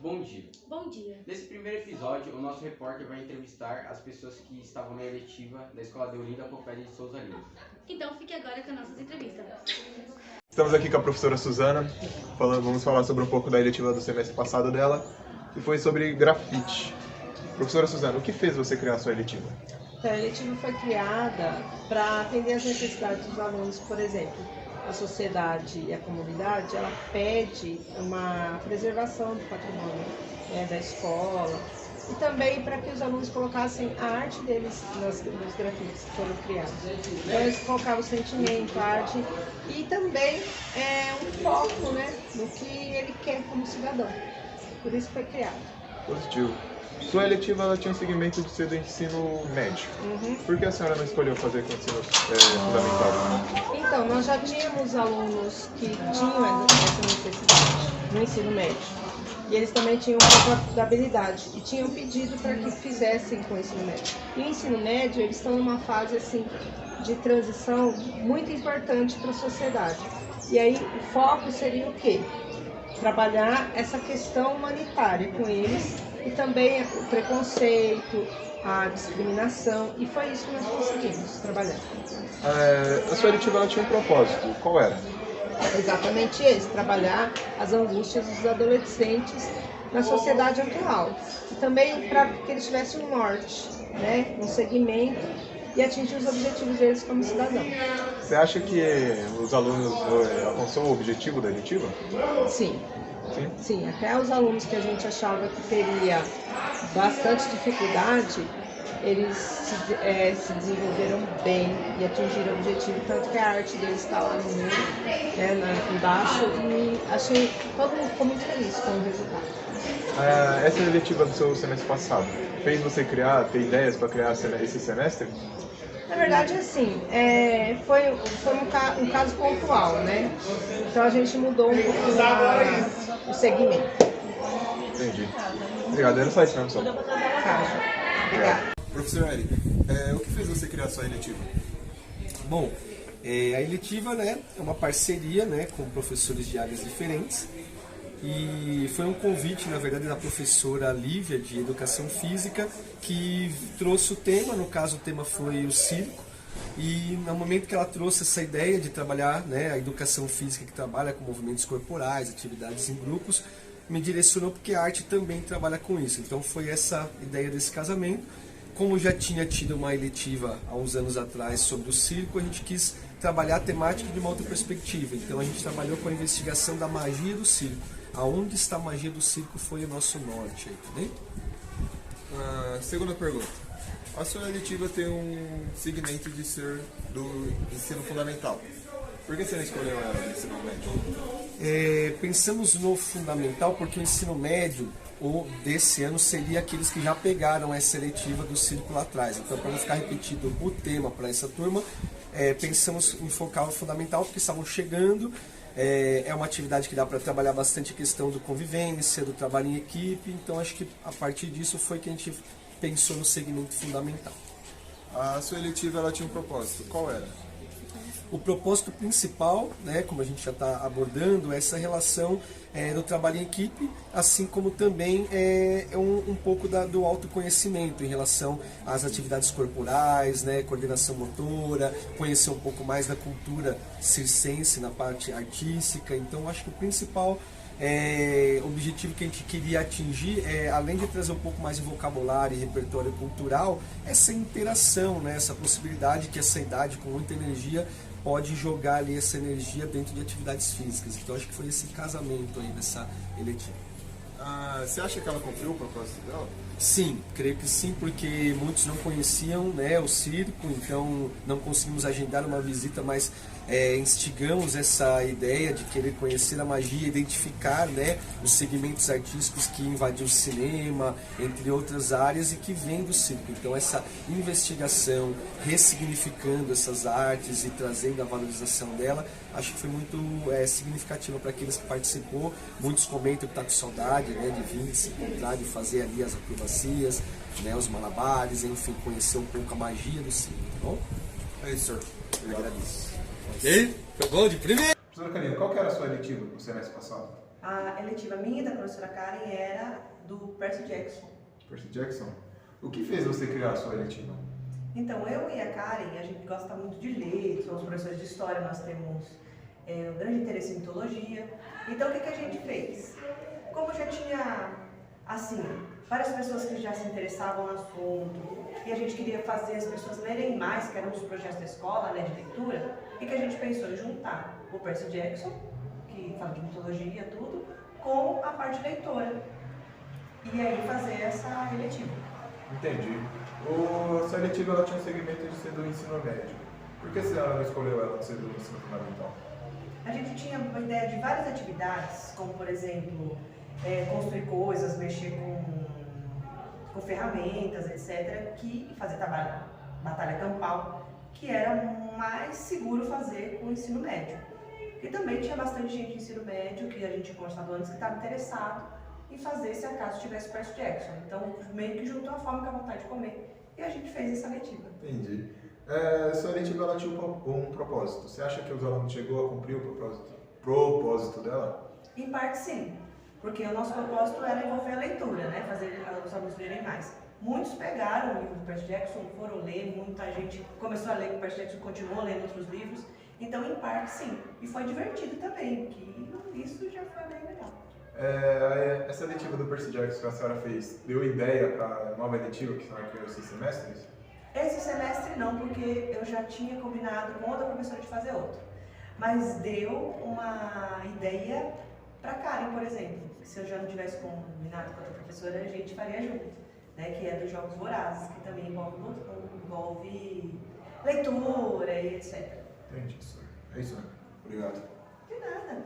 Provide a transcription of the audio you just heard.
Bom dia. Bom dia. Nesse primeiro episódio, o nosso repórter vai entrevistar as pessoas que estavam na eletiva da Escola Deolinda Copélia de Souza Lima. Então fique agora com as nossas entrevistas. Estamos aqui com a professora Suzana, vamos falar sobre um pouco da eletiva do semestre passado dela, que foi sobre grafite. Professora Suzana, o que fez você criar a sua eletiva? Então, a eletiva foi criada para atender às necessidades dos alunos. Por exemplo, a sociedade e a comunidade, ela pede uma preservação do patrimônio da escola e também para que os alunos colocassem a arte deles nos grafites que foram criados. Então, eles colocavam o sentimento, a arte e também um foco, no que ele quer como cidadão. Por isso foi criado. Positivo. Sua eletiva ela tinha um segmento de ser do ensino médio. Por que a senhora não escolheu fazer com o ensino fundamental? Então, nós já tínhamos alunos que tinham essa necessidade no ensino médio. E eles também tinham um pouco da habilidade e tinham pedido para que fizessem com o ensino médio. E o ensino médio, eles estão numa fase assim, de transição muito importante para a sociedade. E aí o foco seria o quê? Trabalhar essa questão humanitária com eles e também o preconceito, a discriminação, e foi isso que nós conseguimos trabalhar. A sua eletiva ela tinha um propósito, qual era? Exatamente esse, trabalhar as angústias dos adolescentes na sociedade atual. E também para que eles tivessem um norte, um segmento e atingir os objetivos deles como cidadão. Você acha que os alunos alcançou o objetivo da eletiva? Sim. Sim, até os alunos que a gente achava que teria bastante dificuldade, eles se desenvolveram bem e atingiram o objetivo, tanto que a arte deles está lá no meio, embaixo, e achei todo mundo ficou muito feliz com o resultado. Essa eletiva do seu semestre passado fez você ter ideias para criar esse semestre? Na verdade, assim, foi um caso pontual, Então a gente mudou um pouco o segmento. Entendi. Obrigado, era só isso mesmo, só. Obrigada. Professor Eric, o que fez você criar a sua eletiva? Bom, a eletiva é uma parceria com professores de áreas diferentes e foi um convite, na verdade, da professora Lívia, de Educação Física, que trouxe o tema, no caso o tema foi o circo, e no momento que ela trouxe essa ideia de trabalhar a Educação Física, que trabalha com movimentos corporais, atividades em grupos, me direcionou porque a arte também trabalha com isso. Então foi essa ideia desse casamento. Como já tinha tido uma eletiva há uns anos atrás sobre o circo, a gente quis trabalhar a temática de uma outra perspectiva. Então a gente trabalhou com a investigação da magia do circo. Aonde está a magia do circo foi o nosso norte. Segunda pergunta. A sua eletiva tem um segmento de ser do ensino fundamental. Por que você não escolheu ela no ensino médio? Pensamos no fundamental porque o ensino médio desse ano seria aqueles que já pegaram essa eletiva do circo lá atrás. Então, para não ficar repetido o tema para essa turma, pensamos em focar no fundamental porque estavam chegando. É uma atividade que dá para trabalhar bastante a questão do convivência, do trabalho em equipe. Então, acho que a partir disso foi que a gente pensou no segmento fundamental. A sua eletiva ela tinha um propósito. Qual era? O propósito principal, como a gente já está abordando, é essa relação do trabalho em equipe, assim como também um pouco do autoconhecimento em relação às atividades corporais, coordenação motora, conhecer um pouco mais da cultura circense na parte artística. Então, acho que o principal objetivo que a gente queria atingir além de trazer um pouco mais de vocabulário e repertório cultural, essa interação, essa possibilidade que essa idade com muita energia pode jogar ali essa energia dentro de atividades físicas. Então acho que foi esse casamento aí dessa eletiva. Você acha que ela cumpriu o propósito dela? Sim, creio que sim, porque muitos não conheciam o circo, então não conseguimos agendar uma visita, mas instigamos essa ideia de querer conhecer a magia, identificar os segmentos artísticos que invadiu o cinema, entre outras áreas, e que vêm do circo. Então essa investigação, ressignificando essas artes e trazendo a valorização dela, acho que foi muito significativa para aqueles que participou. Muitos comentam que está com saudade de vir, se encontrar, de fazer ali as acrobacias, os malabares, enfim, conhecer um pouco a magia do circo, tá bom? É isso, senhor. Eu agradeço. Ok? Foi bom de primeira? Professora Karina, qual que era a sua eletiva no semestre passado? A eletiva minha e da professora Karen era do Percy Jackson. Percy Jackson. O que fez você criar a sua eletiva? Então, eu e a Karen, a gente gosta muito de ler, somos professores de história, nós temos um grande interesse em mitologia. Então, o que a gente fez? Como já tinha, assim, várias pessoas que já se interessavam no assunto, e a gente queria fazer as pessoas lerem mais, que era um dos projetos da escola, né, de leitura, o que a gente pensou em juntar o Percy Jackson, que fala de mitologia, tudo, com a parte leitora. E aí fazer essa eletiva. Entendi. A sua eletiva ela tinha um segmento de ser do ensino médio. Por que você não escolheu ela de ser do ensino fundamental? A gente tinha uma ideia de várias atividades, como por exemplo, construir coisas, mexer com ferramentas, etc., e fazer batalha campal, que era mais seguro fazer com o ensino médio. E também tinha bastante gente do ensino médio, que a gente tinha conversado antes, que estava interessado em fazer se acaso tivesse Percy Jackson. Então, meio que juntou a fome com a vontade de comer e a gente fez essa letiva. Entendi. Sua eletiva ela tinha um propósito. Você acha que os alunos chegou a cumprir o propósito dela? Em parte, sim. Porque o nosso propósito era envolver a leitura, né? Fazer os alunos lerem mais. Muitos pegaram o livro do Percy Jackson, foram ler, muita gente começou a ler com o Percy Jackson, continuou lendo outros livros. Então, em parte, sim. E foi divertido também, que isso já foi bem legal. Essa eletiva do Percy Jackson que a senhora fez, deu ideia para a nova eletiva que a senhora criou esses semestres? Esse semestre não, porque eu já tinha combinado com outra professora de fazer outro. Mas deu uma ideia para Karen, por exemplo. Se eu já não tivesse combinado com outra professora, a gente faria junto, né? Que é dos Jogos Vorazes, que também envolve leitura e etc. Entendi, senhor. É isso, né? Obrigado. De nada.